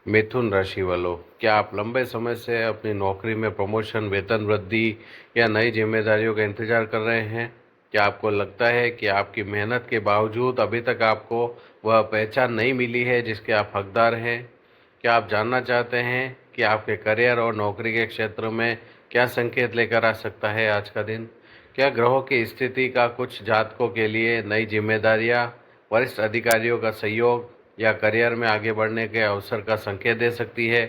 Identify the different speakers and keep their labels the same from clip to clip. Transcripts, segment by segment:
Speaker 1: मिथुन राशि वालों, क्या आप लंबे समय से अपनी नौकरी में प्रमोशन, वेतन वृद्धि या नई जिम्मेदारियों का इंतजार कर रहे हैं? क्या आपको लगता है कि आपकी मेहनत के बावजूद अभी तक आपको वह पहचान नहीं मिली है जिसके आप हकदार हैं? क्या आप जानना चाहते हैं कि आपके करियर और नौकरी के क्षेत्र में क्या संकेत लेकर आ सकता है आज का दिन? क्या ग्रहों की स्थिति का कुछ जातकों के लिए नई जिम्मेदारियां, वरिष्ठ अधिकारियों का सहयोग या करियर में आगे बढ़ने के अवसर का संकेत दे सकती है?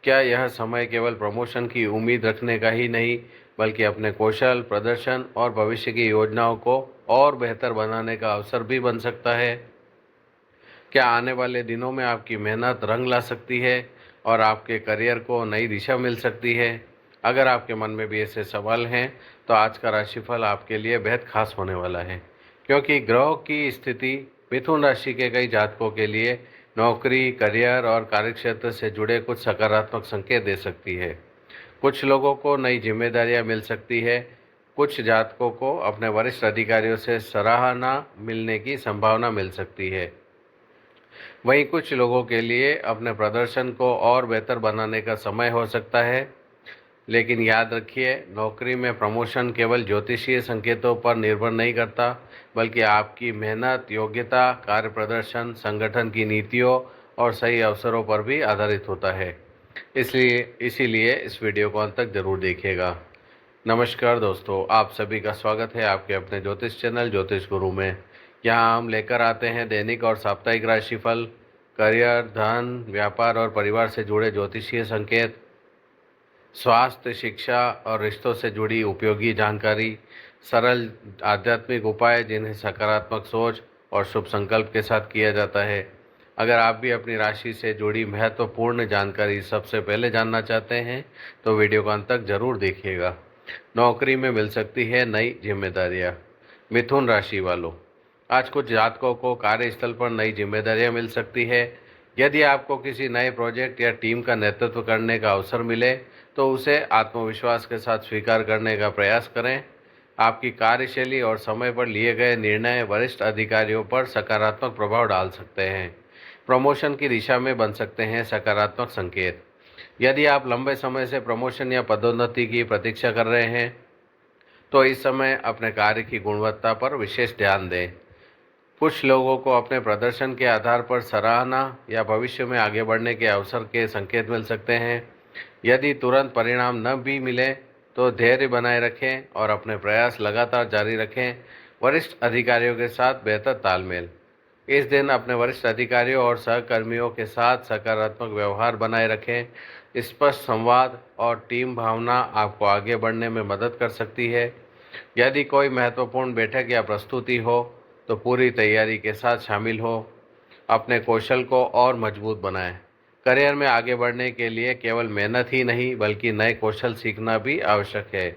Speaker 1: क्या यह समय केवल प्रमोशन की उम्मीद रखने का ही नहीं, बल्कि अपने कौशल, प्रदर्शन और भविष्य की योजनाओं को और बेहतर बनाने का अवसर भी बन सकता है? क्या आने वाले दिनों में आपकी मेहनत रंग ला सकती है और आपके करियर को नई दिशा मिल सकती है? अगर आपके मन में भी ऐसे सवाल हैं, तो आज का राशिफल आपके लिए बेहद खास होने वाला है, क्योंकि ग्रहों की स्थिति मिथुन राशि के कई जातकों के लिए नौकरी, करियर और कार्यक्षेत्र से जुड़े कुछ सकारात्मक संकेत दे सकती है। कुछ लोगों को नई जिम्मेदारियां मिल सकती है, कुछ जातकों को अपने वरिष्ठ अधिकारियों से सराहना मिलने की संभावना मिल सकती है। वहीं कुछ लोगों के लिए अपने प्रदर्शन को और बेहतर बनाने का समय हो सकता है। लेकिन याद रखिए, नौकरी में प्रमोशन केवल ज्योतिषीय संकेतों पर निर्भर नहीं करता, बल्कि आपकी मेहनत, योग्यता, कार्य प्रदर्शन, संगठन की नीतियों और सही अवसरों पर भी आधारित होता है। इसलिए इसीलिए इस वीडियो को अंत तक जरूर देखिएगा। नमस्कार दोस्तों, आप सभी का स्वागत है आपके अपने ज्योतिष चैनल ज्योतिष गुरु में। यहाँ हम लेकर आते हैं दैनिक और साप्ताहिक राशिफल, करियर, धन, व्यापार और परिवार से जुड़े ज्योतिषीय संकेत, स्वास्थ्य, शिक्षा और रिश्तों से जुड़ी उपयोगी जानकारी, सरल आध्यात्मिक उपाय जिन्हें सकारात्मक सोच और शुभ संकल्प के साथ किया जाता है। अगर आप भी अपनी राशि से जुड़ी महत्वपूर्ण जानकारी सबसे पहले जानना चाहते हैं, तो वीडियो को अंत तक जरूर देखिएगा। नौकरी में मिल सकती है नई जिम्मेदारियां। मिथुन राशि वालों, आज कुछ जातकों को कार्यस्थल पर नई जिम्मेदारियां मिल सकती है। यदि आपको किसी नए प्रोजेक्ट या टीम का नेतृत्व करने का अवसर मिले, तो उसे आत्मविश्वास के साथ स्वीकार करने का प्रयास करें। आपकी कार्यशैली और समय पर लिए गए निर्णय वरिष्ठ अधिकारियों पर सकारात्मक प्रभाव डाल सकते हैं। प्रमोशन की दिशा में बन सकते हैं सकारात्मक संकेत। यदि आप लंबे समय से प्रमोशन या पदोन्नति की प्रतीक्षा कर रहे हैं, तो इस समय अपने कार्य की गुणवत्ता पर विशेष ध्यान दें। कुछ लोगों को अपने प्रदर्शन के आधार पर सराहना या भविष्य में आगे बढ़ने के अवसर के संकेत मिल सकते हैं। यदि तुरंत परिणाम न भी मिले, तो धैर्य बनाए रखें और अपने प्रयास लगातार जारी रखें। वरिष्ठ अधिकारियों के साथ बेहतर तालमेल। इस दिन अपने वरिष्ठ अधिकारियों और सहकर्मियों के साथ सकारात्मक व्यवहार बनाए रखें। स्पष्ट संवाद और टीम भावना आपको आगे बढ़ने में मदद कर सकती है। यदि कोई महत्वपूर्ण बैठक या प्रस्तुति हो, तो पूरी तैयारी के साथ शामिल हो। अपने कौशल को और मजबूत बनाएं। करियर में आगे बढ़ने के लिए केवल मेहनत ही नहीं, बल्कि नए कौशल सीखना भी आवश्यक है।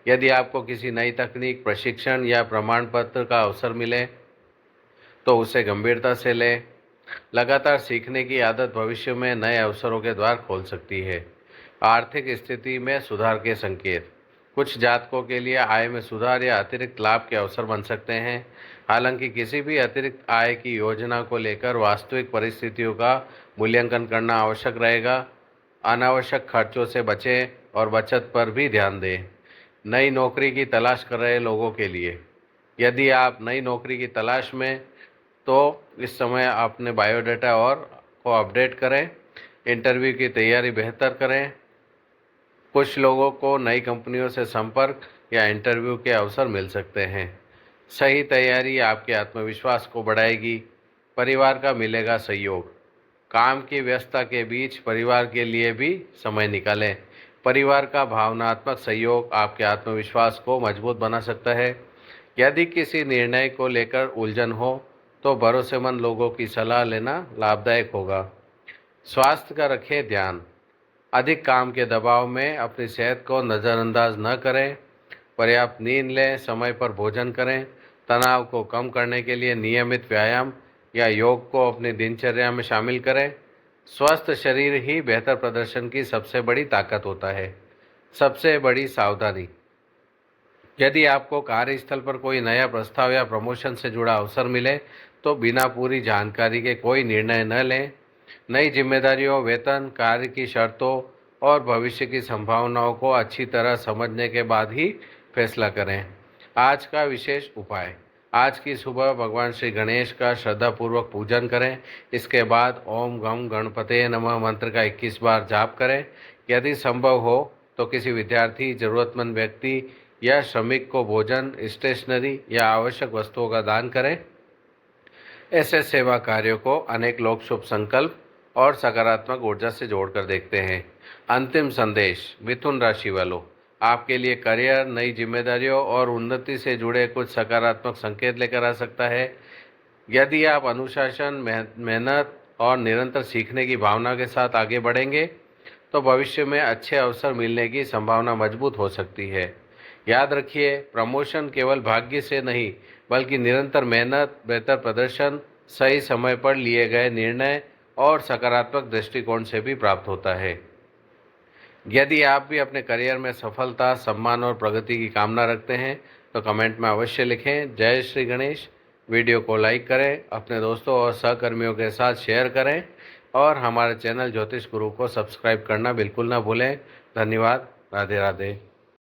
Speaker 1: यदि आपको किसी नई तकनीक, प्रशिक्षण या प्रमाण पत्र का अवसर मिले, तो उसे गंभीरता से लें। लगातार सीखने की आदत भविष्य में नए अवसरों के द्वार खोल सकती है। आर्थिक स्थिति में सुधार के संकेत। कुछ जातकों के लिए आय में सुधार या अतिरिक्त लाभ के अवसर बन सकते हैं। हालांकि किसी भी अतिरिक्त आय की योजना को लेकर वास्तविक परिस्थितियों का मूल्यांकन करना आवश्यक रहेगा। अनावश्यक खर्चों से बचें और बचत पर भी ध्यान दें। नई नौकरी की तलाश कर रहे लोगों के लिए, यदि आप नई नौकरी की तलाश में, तो इस समय अपने बायोडाटा और को अपडेट करें। इंटरव्यू की तैयारी बेहतर करें। कुछ लोगों को नई कंपनियों से संपर्क या इंटरव्यू के अवसर मिल सकते हैं। सही तैयारी आपके आत्मविश्वास को बढ़ाएगी। परिवार का मिलेगा सहयोग। काम की व्यस्तता के बीच परिवार के लिए भी समय निकालें। परिवार का भावनात्मक सहयोग आपके आत्मविश्वास को मजबूत बना सकता है। यदि किसी निर्णय को लेकर उलझन हो, तो भरोसेमंद लोगों की सलाह लेना लाभदायक होगा। स्वास्थ्य का रखें ध्यान। अधिक काम के दबाव में अपनी सेहत को नज़रअंदाज न करें। पर्याप्त नींद लें, समय पर भोजन करें। तनाव को कम करने के लिए नियमित व्यायाम या योग को अपनी दिनचर्या में शामिल करें। स्वस्थ शरीर ही बेहतर प्रदर्शन की सबसे बड़ी ताकत होता है। सबसे बड़ी सावधानी, यदि आपको कार्यस्थल पर कोई नया प्रस्ताव या प्रमोशन से जुड़ा अवसर मिले, तो बिना पूरी जानकारी के कोई निर्णय न लें। नई जिम्मेदारियों, वेतन, कार्य की शर्तों और भविष्य की संभावनाओं को अच्छी तरह समझने के बाद ही फैसला करें। आज का विशेष उपाय: आज की सुबह भगवान श्री गणेश का श्रद्धापूर्वक पूजन करें। इसके बाद ओम गम गणपते नमः मंत्र का 21 बार जाप करें। यदि संभव हो तो किसी विद्यार्थी, जरूरतमंद व्यक्ति या श्रमिक को भोजन, स्टेशनरी या आवश्यक वस्तुओं का दान करें। ऐसे सेवा कार्यों को अनेक लोग शुभ संकल्प और सकारात्मक ऊर्जा से जोड़कर देखते हैं। अंतिम संदेश मिथुन राशि वालों, आपके लिए करियर, नई जिम्मेदारियों और उन्नति से जुड़े कुछ सकारात्मक संकेत लेकर आ सकता है। यदि आप अनुशासन, मेहनत और निरंतर सीखने की भावना के साथ आगे बढ़ेंगे तो भविष्य में अच्छे अवसर मिलने की संभावना मजबूत हो सकती है। याद रखिए, प्रमोशन केवल भाग्य से नहीं बल्कि निरंतर मेहनत, बेहतर प्रदर्शन, सही समय पर लिए गए निर्णय और सकारात्मक दृष्टिकोण से भी प्राप्त होता है। यदि आप भी अपने करियर में सफलता, सम्मान और प्रगति की कामना रखते हैं तो कमेंट में अवश्य लिखें। जय श्री गणेश। वीडियो को लाइक करें, अपने दोस्तों और सहकर्मियों के साथ शेयर करें और हमारे चैनल ज्योतिष गुरु को सब्सक्राइब करना बिल्कुल ना भूलें। धन्यवाद। राधे राधे।